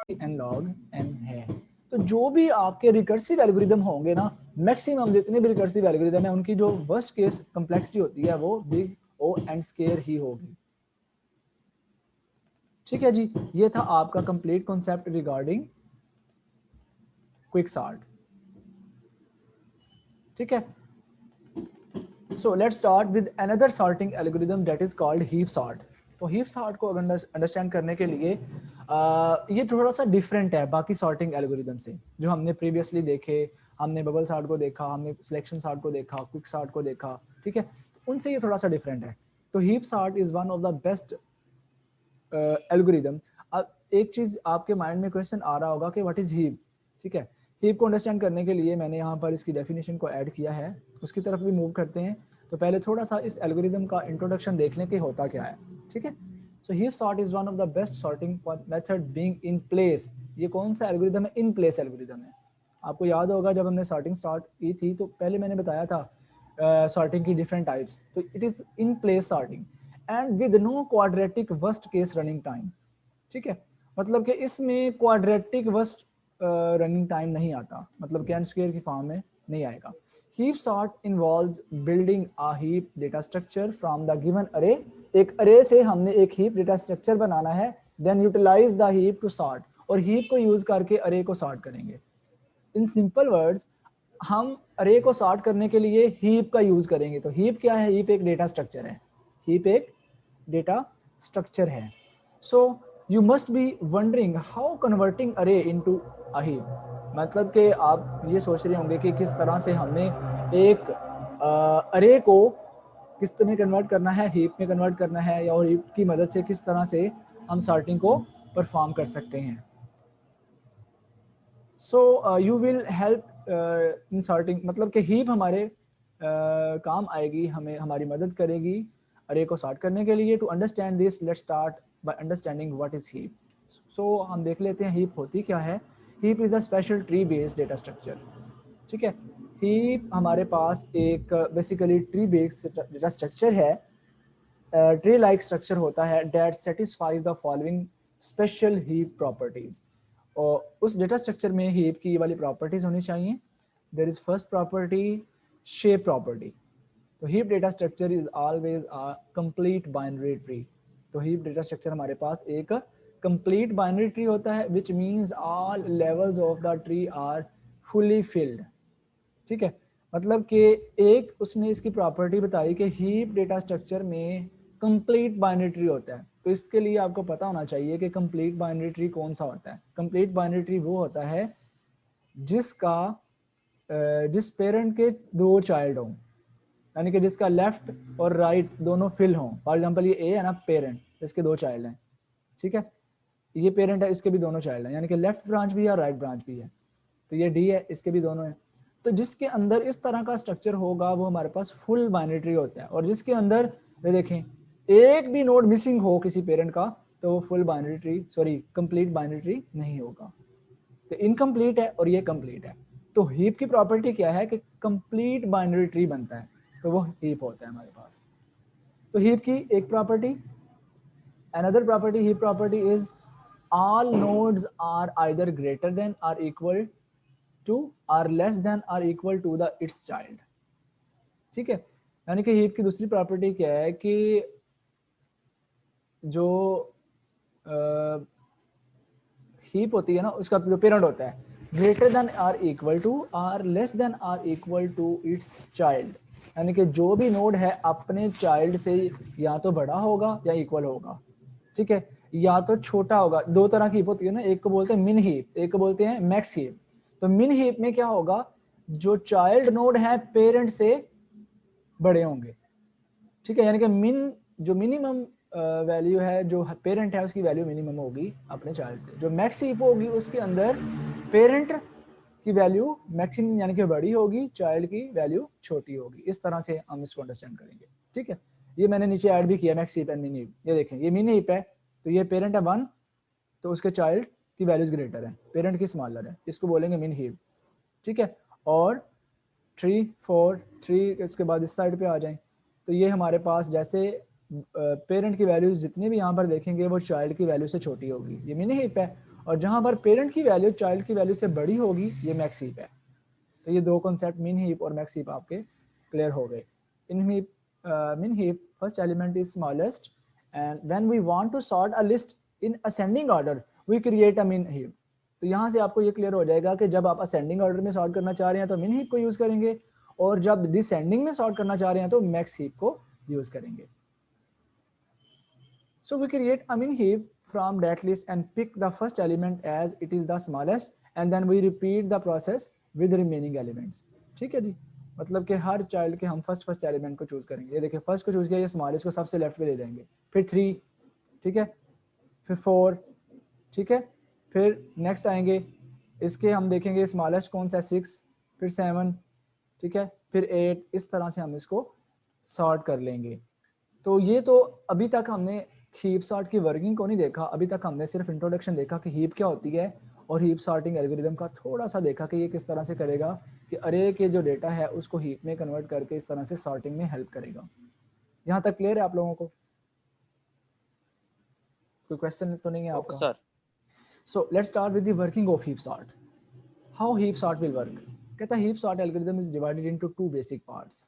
N log N है। तो जो भी आपके रिकर्सिव एल्गोरिदम होंगे ना, मैक्सिमम जितने भी रिकर्सिव एल्गोरिदम है उनकी जो वर्स्ट केस कंप्लेक्सिटी होती है वो बिग ओ एंड स्केयर ही होगी। ठीक है जी, ये था आपका complete concept regarding quick sort. ठीक है, so let's start with another sorting algorithm that is called heap sort. तो हीप सॉर्ट को अंडरस्टैंड करने के लिए ये थोड़ा सा डिफरेंट है बाकी सॉर्टिंग एल्गोरिदम से जो हमने प्रीवियसली देखे। हमने बबल सॉर्ट को देखा, हमने सिलेक्शन सॉर्ट को देखा, क्विक सॉर्ट को देखा। ठीक है, उनसे ये थोड़ा सा डिफरेंट है। तो heap sort is one of the best algorithm. अब एक चीज आपके माइंड में क्वेश्चन आ रहा होगा कि व्हाट इज हीप। ठीक है, हीप को अंडरस्टैंड करने के लिए मैंने यहाँ पर इसकी डेफिनेशन को ऐड किया है, उसकी तरफ भी मूव करते हैं। तो पहले थोड़ा सा इस एल्गोरिदम का इंट्रोडक्शन देख लें कि होता क्या है। ठीक है, so heap sort is one of the best sorting method being in place. ये कौन सा एल्गोरिदम है? इन प्लेस एल्गोरिदम है। आपको याद होगा जब हमने सॉर्टिंग स्टार्ट की थी तो पहले मैंने बताया था सॉर्टिंग की डिफरेंट टाइप्स। तो it is in place sorting and with no quadratic worst case running time. ठीक है, मतलब कि इसमें क्वाड्रेटिक वर्स्ट रनिंग टाइम नहीं आता, मतलब कि एन स्क्वायर की फॉर्म में नहीं आएगा। Heap sort involves building a heap data structure from the given अरे। एक अरे से हमने एक हीप डेटा स्ट्रक्चर बनाना है, then utilize the heap to sort, और हीप को यूज करके अरे को सॉर्ट करेंगे। इन सिंपल वर्ड्स, हम अरे को सॉर्ट करने के लिए हीप का यूज करेंगे। तो हीप क्या है? हीप एक डेटा स्ट्रक्चर है। हीप एक डेटा स्ट्रक्चर है। So you must be wondering how converting अरे इनटू अ हीप। मतलब कि आप ये सोच रहे होंगे कि किस तरह से हमने एक अरे को किस तरह कन्वर्ट करना है, हीप में कन्वर्ट करना है, या और हीप की मदद से किस तरह से हम सॉर्टिंग को परफॉर्म कर सकते हैं। So you will help in sorting, मतलब कि हीप हमारे काम आएगी, हमें हमारी मदद करेगी अरे को सॉर्ट करने के लिए। To understand this let's start by understanding what is heap. So हम देख लेते हैं हीप होती क्या है। Heap is a special tree based data structure. ठीक है, हीप हमारे पास एक basically tree based data structure है। ट्री लाइक स्ट्रक्चर होता है that satisfies the following special heap properties. और उस डेटा स्ट्रक्चर में हीप की ये वाली प्रॉपर्टीज होनी चाहिए। There is first property, shape property. तो heap data structure is always a complete binary tree. तो हीप डेटा स्ट्रक्चर हमारे पास एक कंप्लीट बाइनरी ट्री होता है, which means all levels of the tree are fully filled. ठीक है, मतलब कि एक उसने इसकी प्रॉपर्टी बताई कि हीप डेटा स्ट्रक्चर में कंप्लीट बाइनरी ट्री होता है। तो इसके लिए आपको पता होना चाहिए कि कंप्लीट बाइनरी ट्री कौन सा होता है। कंप्लीट बाइनरी ट्री वो होता है जिसका जिस पेरेंट के दो चाइल्ड हों, यानी कि जिसका लेफ्ट और राइट दोनों फिल हों। फॉर एग्जांपल ये ए है ना, पेरेंट, इसके दो चाइल्ड हैं। ठीक है, ये पेरेंट है, इसके भी दोनों चाइल्ड हैं, यानी कि लेफ्ट ब्रांच भी है और राइट ब्रांच भी है। तो ये डी है, इसके भी दोनों हैं। तो जिसके अंदर इस तरह का स्ट्रक्चर होगा वो हमारे पास फुल बाइनरी ट्री होता है। और जिसके अंदर ये देखें एक भी नोड मिसिंग हो किसी पेरेंट का, तो वो full binary tree, sorry complete binary tree नहीं होगा। तो इनकम्प्लीट है और ये कंप्लीट है। तो हीप की प्रॉपर्टी क्या है कि कंप्लीट बाइनरी ट्री बनता है, तो वो हीप होता है हमारे पास। तो हीप की एक property, another property heap property is all nodes are either greater than or equal to or less than or equal to the its child। ठीक है, यानी कि हीप की दूसरी प्रॉपर्टी क्या है कि जो हीप होती है ना, उसका जो पेरेंट होता है greater than or equal to or less than or equal to its child. यानी कि जो भी नोड है अपने चाइल्ड से या तो बड़ा होगा या इक्वल होगा। ठीक है, या तो छोटा होगा। दो तरह की हीप होती है ना, एक को बोलते हैं मिन हीप, एक को बोलते हैं मैक्स हीप। तो मिन हीप में क्या होगा, जो चाइल्ड नोड है पेरेंट से बड़े होंगे। ठीक है, यानी कि मिन जो मिनिमम वैल्यू है, जो पेरेंट है उसकी वैल्यू मिनिमम होगी अपने चाइल्ड से। जो मैक्स हीप होगी उसके अंदर पेरेंट की वैल्यू मैक्सिमम यानी कि बड़ी होगी, चाइल्ड की वैल्यू छोटी होगी। इस तरह से हम इसको अंडरस्टैंड करेंगे। ठीक है, ये मैंने नीचे ऐड भी किया मैक्स हीप एंड मिन हीप। ये देखें, ये मिन हीप है तो ये पेरेंट है 1, तो उसके चाइल्ड की वैल्यूज ग्रेटर है, पेरेंट की स्मॉलर है, इसको बोलेंगे मिन हीप। ठीक है, और 3 4 3 इसके बाद इस साइड पे आ जाएं, तो ये हमारे पास जैसे पेरेंट की वैल्यूज जितनी भी यहाँ पर देखेंगे वो चाइल्ड की वैल्यू से छोटी होगी, ये मिनी हीप है। और जहां पर पेरेंट की वैल्यू चाइल्ड की वैल्यू से बड़ी होगी ये मैक्स हीप है। तो ये दो कॉन्सेप्ट मिन हीप और मैक्स हीप आपके क्लियर हो गए। In heap min heap first element is smallest and when we want to sort a list in ascending order we create a min heap. तो यहाँ से आपको ये क्लियर हो जाएगा कि जब आप असेंडिंग ऑर्डर में सॉर्ट करना चाह रहे हैं तो मिन हीप को यूज करेंगे, और जब डिसेंडिंग में सॉर्ट करना चाह रहे हैं तो मैक्स हीप को यूज करेंगे। So we create a min heap from that list and pick the first element as it is the smallest and then we repeat the process with the remaining elements। ठीक है जी, मतलब कि her child के हम first element को choose करेंगे। ये देखिए फर्स्ट को चूज किया, ये स्मॉलेस्ट को सबसे लेफ्ट पे ले जाएंगे, फिर 3, ठीक है, फिर 4, ठीक है, फिर नेक्स्ट आएंगे, इसके हम देखेंगे स्मॉलेस्ट कौन सा 6, फिर 7, ठीक है, फिर 8, इस तरह से हम इसको सॉर्ट कर लेंगे। तो ये तो अभी तक हमने हीप सॉर्ट की वर्किंग को नहीं देखा, अभी तक हमने सिर्फ इंट्रोडक्शन देखा कि हीप क्या होती है और हीप सॉर्टिंग एल्गोरिदम का थोड़ा सा देखा कि ये किस तरह से करेगा कि अरे के जो डेटा है उसको हीप में कन्वर्ट करके इस तरह से सॉर्टिंग में हेल्प करेगा। यहाँ तक क्लियर है आप लोगों को? कोई क्वेश्चन तो नहीं है आपका? Sir so let's start with the working of heap sort. How heap sort will work? कहता है heap sort algorithm is divided into 2 basic parts.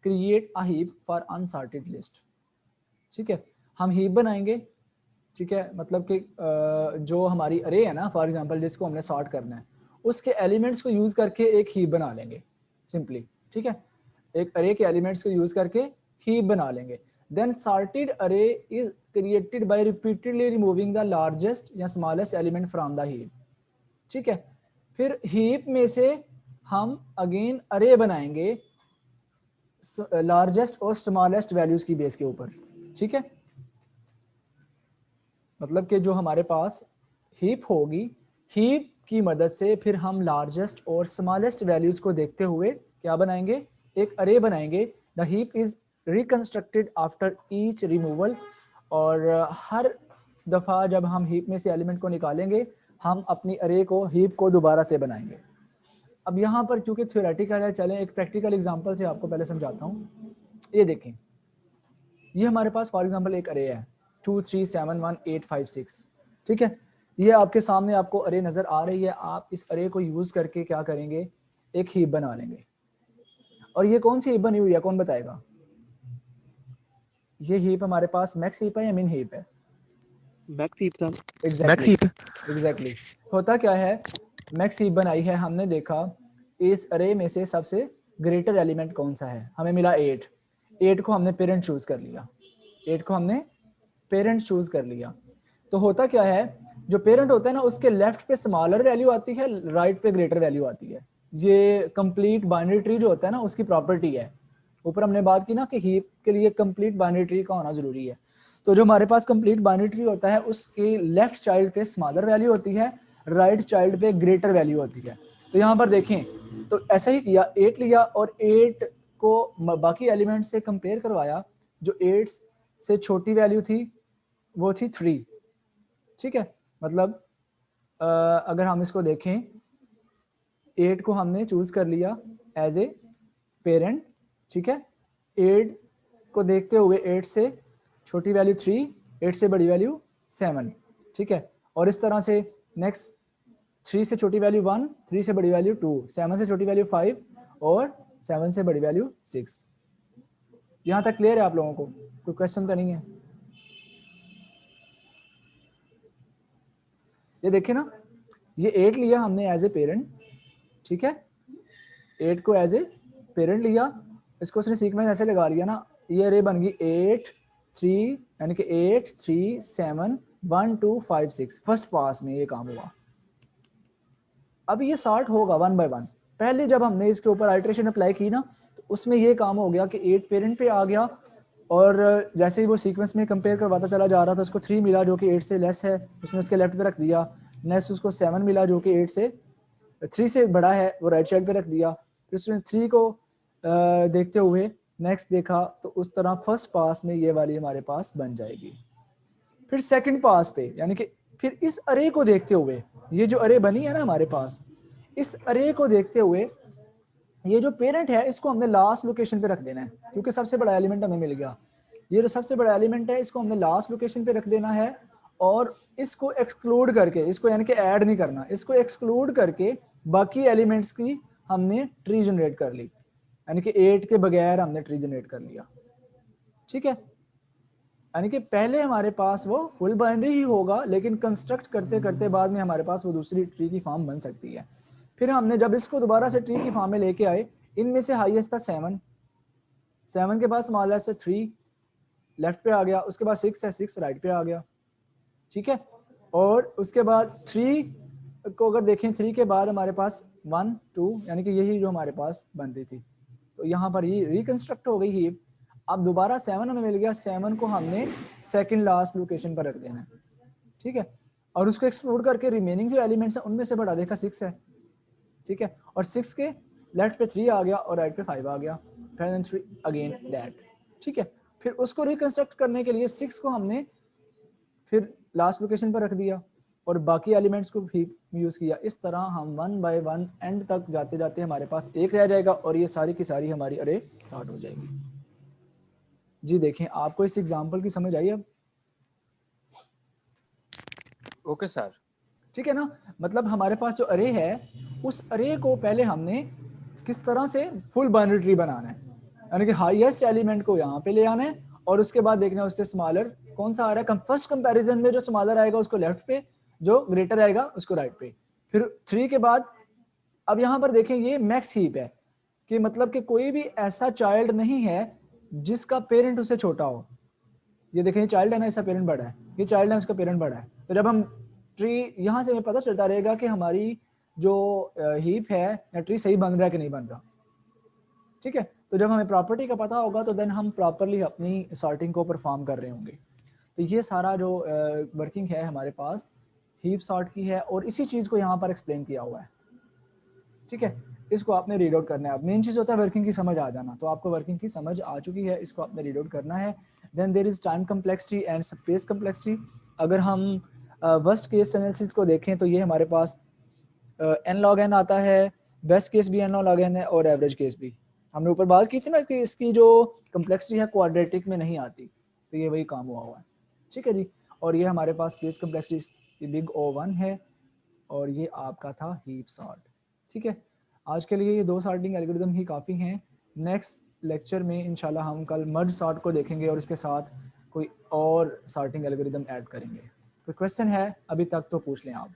Create a heap for unsorted list. ठीक है, हम हीप बनाएंगे, ठीक है, मतलब कि जो हमारी अरे है ना फॉर एग्जांपल जिसको हमने सॉर्ट करना है उसके एलिमेंट्स को यूज करके एक हीप बना लेंगे सिंपली। ठीक है, एक अरे के एलिमेंट्स को यूज करके हीप बना लेंगे। Then sorted array is created by repeatedly removing the largest या smallest element from the heap. ठीक है, फिर हीप में से हम अगेन अरे बनाएंगे लार्जेस्ट और स्मॉलेस्ट वैल्यूज की बेस के ऊपर। ठीक है, मतलब कि जो हमारे पास हीप होगी, हीप की मदद से फिर हम लार्जेस्ट और स्मॉलेस्ट वैल्यूज को देखते हुए क्या बनाएंगे, एक अरे बनाएंगे। The heap is reconstructed after each removal, और हर दफा जब हम हीप में से एलिमेंट को निकालेंगे हम अपनी अरे को हीप को दोबारा से बनाएंगे। अब यहाँ पर चूंकि थ्योरेटिकल है, चलें एक प्रैक्टिकल एग्जांपल से आपको पहले समझाता हूँ। ये देखें, ये हमारे पास फॉर एग्जांपल एक अरे है 2 3 7 1 8 5 6। ठीक है, ये आपके सामने आपको अरे नजर आ रही है। आप इस अरे को यूज करके क्या करेंगे, एक हीप बना लेंगे। और ये कौन सी हीप बनी हुई है, कौन बताएगा? ये हीप हमारे पास मैक्स हीप है या मिन हीप है? मैक्स हीप था। Exactly exactly. होता क्या है, मैक्स हीप बनाई है, हमने देखा इस अरे में से सबसे ग्रेटर एलिमेंट कौन सा है, हमें मिला 8। 8 को हमने पेरेंट चूज कर लिया, 8 को हमने पेरेंट चूज कर लिया। तो होता क्या है, जो पेरेंट होता है ना उसके लेफ्ट पे स्मॉलर वैल्यू आती है, राइट पे ग्रेटर वैल्यू आती है। ये कंप्लीट बाइनरी ट्री जो होता है ना उसकी प्रॉपर्टी है। ऊपर हमने बात की ना कि हीप के लिए कंप्लीट बाइनरी ट्री का होना जरूरी है। तो जो हमारे पास कंप्लीट बाइनरी ट्री होता है उसके लेफ्ट चाइल्ड पे स्मॉलर वैल्यू होती है, राइट चाइल्ड पे ग्रेटर वैल्यू होती है। तो यहाँ पर देखें तो ऐसा ही किया, 8 लिया और 8 को बाकी एलिमेंट से कंपेयर करवाया। जो 8 से छोटी वैल्यू थी वो थी 3। ठीक है, मतलब अगर हम इसको देखें 8 को हमने चूज कर लिया एज ए पेरेंट। ठीक है, 8 को देखते हुए 8 से छोटी वैल्यू 3, 8 से बड़ी वैल्यू 7। ठीक है, और इस तरह से नेक्स्ट 3 से छोटी वैल्यू 1, 3 से बड़ी वैल्यू 2, 7 से छोटी वैल्यू 5 और 7 से बड़ी वैल्यू 6। यहाँ तक क्लियर है आप लोगों को? कोई क्वेश्चन तो नहीं है? ये देखिए ना, ये 8 लिया हमने एज ए पेरेंट। ठीक है, 8 को एज ए पेरेंट लिया, इसको उसने सीक्वेंस ऐसे लगा लिया ना, ये अरे बन गई 8 3, यानी कि 8 3 7 1 2 5 6। फर्स्ट पास में ये काम हुआ। अब ये सॉर्ट होगा 1 बाय 1। पहले जब हमने इसके ऊपर आइटरेशन अप्लाई की ना तो उसमें ये काम हो गया कि 8 पेरेंट पे आ गया, और जैसे ही वो सीक्वेंस में कंपेयर करवाता चला जा रहा था उसको 3 मिला जो कि 8 से लेस है, उसने उसके लेफ्ट पे रख दिया। नेक्स्ट उसको 7 मिला जो कि 3 से बड़ा है, वो राइट साइड पे रख दिया। फिर उसने 3 को देखते हुए नेक्स्ट देखा, तो उस तरह फर्स्ट पास में ये वाली हमारे पास बन जाएगी। फिर सेकंड पास पे, यानी कि फिर इस अरे को देखते हुए, ये जो अरे बनी है ना हमारे पास, इस अरे को देखते हुए ये जो पेरेंट है इसको हमने लास्ट लोकेशन पे रख देना है, क्योंकि सबसे बड़ा एलिमेंट हमें मिल गया। ये जो सबसे बड़ा एलिमेंट है इसको हमने लास्ट लोकेशन पे रख देना है, और इसको एक्सक्लूड करके, इसको यानी कि ऐड नहीं करना, इसको एक्सक्लूड करके बाकी एलिमेंट्स की हमने ट्री जनरेट कर ली, यानी कि 8 के बगैर हमने ट्री जनरेट कर लिया। ठीक है, यानी कि पहले हमारे पास वो फुल बाइनरी ही होगा, लेकिन कंस्ट्रक्ट करते करते बाद में हमारे पास वो दूसरी ट्री की फॉर्म बन सकती है। फिर हमने जब इसको दोबारा से ट्री की फॉर्म में लेके आए, इनमें से हाईएस्ट था 7, 7 के बाद स्मॉल से 3 लेफ्ट पे आ गया, उसके बाद 6 है, 6 राइट पे आ गया। ठीक है, और उसके बाद 3 को अगर देखें, 3 के बाद हमारे पास 1 2, यानी कि यही जो हमारे पास बन रही थी, तो यहाँ पर ये रिकंस्ट्रक्ट हो गई ही। अब दोबारा 7 हमें मिल गया, 7 को हमने सेकंड लास्ट लोकेशन पर रख देना है। ठीक है, और उसको एक्सक्लूड करके रिमेनिंग जो एलिमेंट्स हैं उनमें से बढ़ा देखा 6 है। ठीक है, और 6 के लेफ्ट पे 3 आ गया और राइट पे 5 आ गया, फिर 3 अगेन दैट। ठीक है, फिर उसको रिकंस्ट्रक्ट करने के लिए 6 को हमने फिर लास्ट लोकेशन पर रख दिया और बाकी एलिमेंट्स को भी यूज किया। इस तरह हम 1 बाय 1 एंड तक जाते जाते हमारे पास एक रह जाएगा और ये सारी की सारी हमारी अरे सॉर्ट हो जाएगी। जी देखें, आपको इस एग्जांपल की समझ आई अब? Okay sir. ठीक है ना, मतलब हमारे पास जो अरे है, उस अरे को पहले हमने किस तरह से फुल बाइनरी ट्री बनाना है, यानी कि हाईएस्ट एलिमेंट को यहाँ पे ले आना है और उसके बाद देखना है उससे स्मॉलर कौन सा आ रहा है। फर्स्ट कंपैरिजन में जो स्मॉलर आएगा उसको लेफ्ट पे, जो ग्रेटर आएगा उसको राइट पे। फिर 3 के बाद अब यहाँ पर देखें ये मैक्स हीप है, कि मतलब कि कोई भी ऐसा चाइल्ड नहीं है जिसका पेरेंट उससे छोटा हो। ये देखें, ये चाइल्ड है ना, इसका पेरेंट बड़ा है, ये चाइल्ड है, उसका पेरेंट बड़ा है। तो जब हम ट्री यहाँ से हमें पता चलता रहेगा कि हमारी जो हीप है या ट्री सही बन रहा है कि नहीं बन रहा। ठीक है, तो जब हमें प्रॉपर्टी का पता होगा तो देन हम प्रॉपरली अपनी सॉर्टिंग को परफॉर्म कर रहे होंगे। तो ये सारा जो वर्किंग है हमारे पास हीप सॉर्ट की है और इसी चीज़ को यहाँ पर एक्सप्लेन किया हुआ है। ठीक है, इसको आपने रीड आउट करना है। अब मेन चीज़ होता है वर्किंग की समझ आ जाना, तो आपको वर्किंग की समझ आ चुकी है, इसको आपने रीड आउट करना है। Then there is time complexity and space complexity. अगर हम वर्स्ट केस एनालिसिस को देखें तो ये हमारे पास n log n आता है, बेस्ट केस भी n log n है और एवरेज केस भी। हमने ऊपर बात की थी ना कि इसकी जो कम्प्लेक्सिटी है क्वाड्रेटिक में नहीं आती, तो ये वही काम हुआ हुआ है। ठीक है जी, और ये हमारे पास केस कम्प्लेक्सिटी बिग O1 है और ये आपका था हीप सॉर्ट। ठीक है, आज के लिए ये 2 सॉर्टिंग एल्गोरिदम ही काफ़ी हैं। नेक्स्ट लेक्चर में इंशाल्लाह हम कल मर्ज सॉर्ट को देखेंगे और इसके साथ कोई और सॉर्टिंग एल्गोरिदम ऐड करेंगे। कोई क्वेश्चन है अभी तक तो पूछ लें आप।